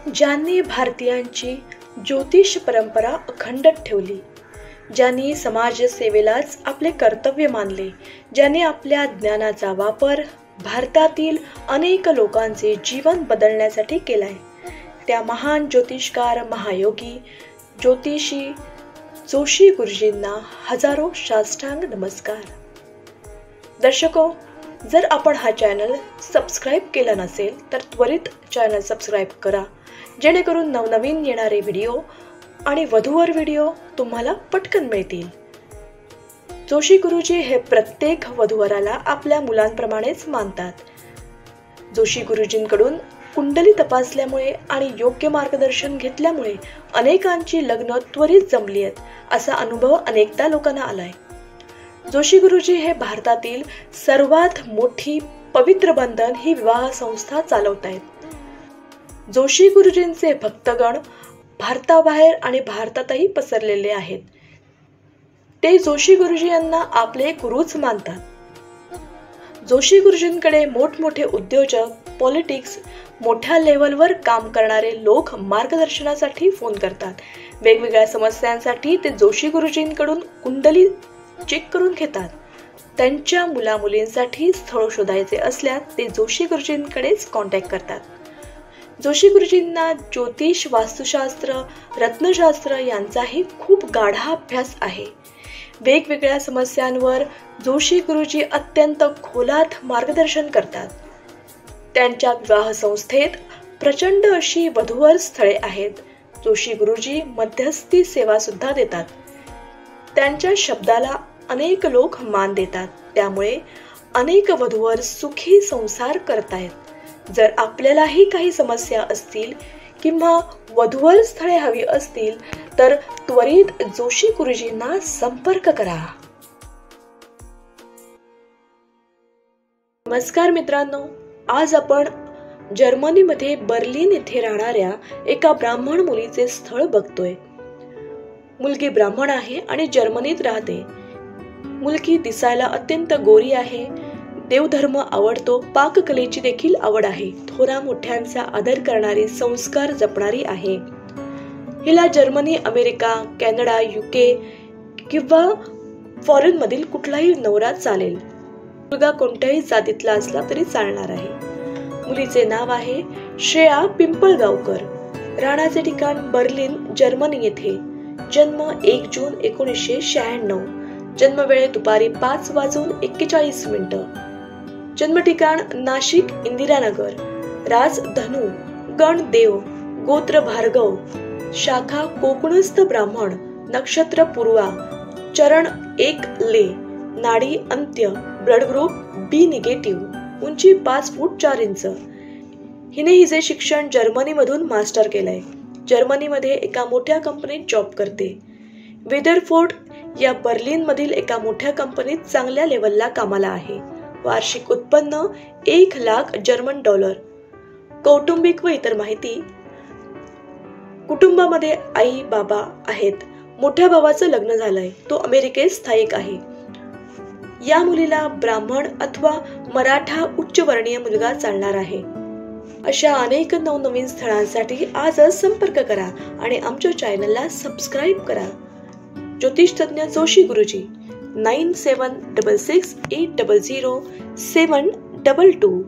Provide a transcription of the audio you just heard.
ज्यांनी भारतीयांची ज्योतिष परंपरा अखंड ठेवली, ज्यांनी समाजसेवेलाच आपले कर्तव्य मानले, ज्यांनी आपल्या ज्ञानाचा वापर भारतातील अनेक लोकांचे जीवन बदलण्यासाठी केलाय, त्या महान ज्योतिषकार, महायोगी, ज्योतिषी जोशी गुरुजींना हजारो साष्टांग नमस्कार। दर्शको, जर आपण हा चॅनल सबस्क्राइब केला नसेल तर त्वरित चॅनल सबस्क्राइब करा, जेणेकरून नवनवीन येणारे व्हिडिओ आणि वधूवर व्हिडिओ तुम्हाला पटकन मिळतील। जोशी गुरुजी हे प्रत्येक वधूवराला आपल्या मुलांप्रमाणेच मानतात। जोशी गुरुजींकडून कुंडली तपासल्यामुळे आणि योग्य मार्गदर्शन घेतल्यामुळे अनेकांची लग्न त्वरित जमली आहेत, असा अनुभव अनेकदा लोकांना आलाय। जोशी गुरुजी हे भारतातील सर्वात मोठी पवित्र बंधन ही विवाह संस्था चालवत आहेत। जोशी गुरुजींचे भक्तगण भारताबाहेर आणि भारतातही पसरलेले आहेत। ते जोशी गुरुजी यांना आपले गुरुच मानतात। जोशी गुरुजींकडे मोठमोठे उद्योजक, पॉलिटिक्स, मोठ्या लेवलवर काम करणारे लोक मार्गदर्शनासाठी फोन करतात। वेगवेगळ्या समस्यांसाठी ते जोशी गुरुजींकडून कुंडली चेक करून घेतात। त्यांच्या मुलामुलींसाठी स्थळ शोधायचे असल्यास ते जोशी गुरुजींकडेच कॉन्टॅक्ट करतात। जोशी गुरुजींना ज्योतिष, वास्तुशास्त्र, रत्नशास्त्र यांचाही खूप गाढा अभ्यास आहे। वेगवेगळ्या समस्यांवर जोशी गुरुजी अत्यंत खोलात मार्गदर्शन करतात। त्यांच्या विवाह संस्थेत प्रचंड अशी वधूवर स्थळे आहेत। जोशी गुरुजी मध्यस्थी सेवा सुद्धा देतात। त्यांच्या शब्दाला अनेक लोक मान देतात, त्यामुळे अनेक वधूवर सुखी संसार करतायत। जर आपल्यालाही काही समस्या असतील किंवा वधूवर स्थळे हवी असतील तर त्वरित जोशी गुरुजींना संपर्क करा। नमस्कार मित्रांनो, आज आपण जर्मनीमध्ये बर्लिन येथे राहणाऱ्या एका ब्राह्मण मुलीचे स्थळ बघतोय। मुलगी ब्राह्मण आहे आणि जर्मनीत राहते। मुलगी दिसायला अत्यंत गोरी आहे। देवधर्म आवडतो, पाककलेची देखील आवड आहे, थोरा मोठ्यांचा आदर करणारी, संस्कार जपणारी आहे। हिला जर्मनी, अमेरिका, कॅनडा, UK किंवा फॉरेन मधील कुठलाही नवरा चालेल। मुलगा कोणत्याही जातीतला असला तरी चालणार आहे। मुलीचे नाव आहे श्रेया पिंपळगावकर। राहण्याचे ठिकाण बर्लिन, जर्मनी येथे। जन्म 1 जून 1996। जन्मवेळ दुपारी 5:41। जन्म ठिकाण नाशिक, इंदिरानगर। रास धनु, गण देव, गोत्र भार्गव, शाखा कोकणस्थ ब्राह्मण, नक्षत्र पूर्वा, चरण 1 ले, नाडी अंत्य, ब्लड ग्रुप B निगेटिव्ह, उंची 5 फूट 4 इंच। हिने हिचे शिक्षण जर्मनी मधून मास्टर केलंय। जर्मनीमध्ये एका मोठ्या कंपनीत जॉब करते। वेदरफोर्ड या बर्लिन मधील एका मोठ्या कंपनीत चांगल्या लेवलला कामाला आहे। वार्षिक उत्पन्न 1 लाख जर्मन डॉलर। कौटुंबिक व इतर माहिती। कुटुंबामध्ये आई बाबा आहेत। मोठ्या भावाचं लग्न झालंय, तो अमेरिकेत स्थायिक आहे। या मुलीला ब्राह्मण अथवा मराठा उच्चवर्णीय मुलगा चालणार आहे। अशा अनेक नवनवीन स्थळांसाठी आजच संपर्क करा आणि आमच्या चॅनलला सबस्क्राइब करा। ज्योतिष तज्ञ जोशी गुरुजी 9766800722।